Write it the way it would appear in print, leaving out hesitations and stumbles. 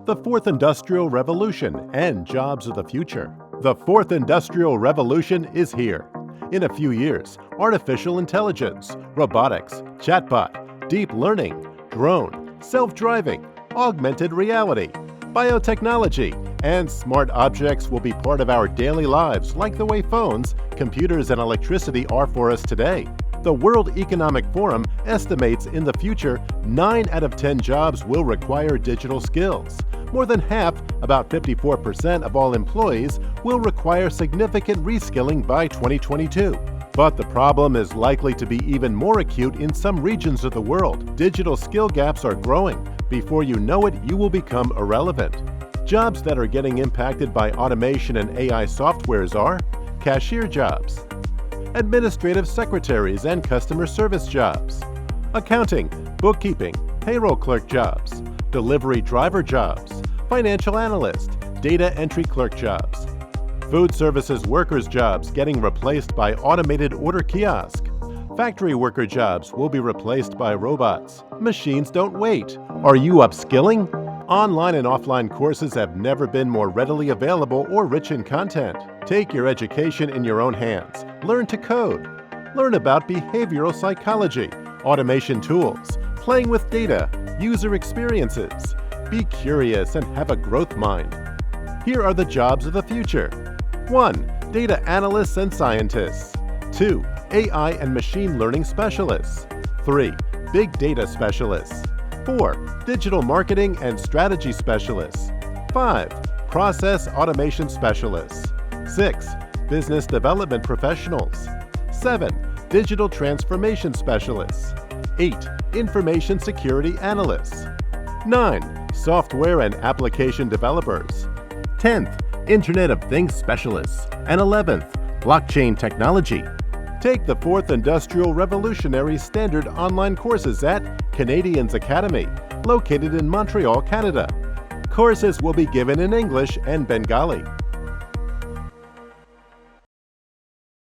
The Fourth Industrial Revolution and Jobs of the Future. The Fourth Industrial Revolution is here. In a few years, artificial intelligence, robotics, chatbot, deep learning, drone, self-driving, augmented reality, biotechnology, and smart objects will be part of our daily lives like the way phones, computers, and electricity are for us today. The World Economic Forum estimates in the future 9 out of 10 jobs will require digital skills. More than half, about 54% of all employees, will require significant reskilling by 2022. But the problem is likely to be even more acute in some regions of the world. Digital skill gaps are growing. Before you know it, you will become irrelevant. Jobs that are getting impacted by automation and AI softwares are cashier jobs, administrative secretaries and customer service jobs, accounting, bookkeeping, payroll clerk jobs, delivery driver jobs, financial analyst, data entry clerk jobs, food services workers jobs getting replaced by automated order kiosk, factory worker jobs will be replaced by robots. Machines don't wait. Are you upskilling? Online and offline courses have never been more readily available or rich in content. Take your education in your own hands. Learn to code. Learn about behavioral psychology, automation tools, playing with data, user experiences. Be curious and have a growth mind. Here are the jobs of the future. 1. Data analysts and scientists. 2. AI and machine learning specialists. 3. Big data specialists. 4. Digital marketing and strategy specialists. 5. Process automation specialists. 6. Business development professionals. 7. Digital transformation specialists. 8. Information security analysts. 9. Software and application developers. 10th. Internet of Things specialists. And 11th. Blockchain technology. Take the Fourth Industrial Revolutionary Standard online courses at Canadians Academy, located in Montreal, Canada. Courses will be given in English and Bengali.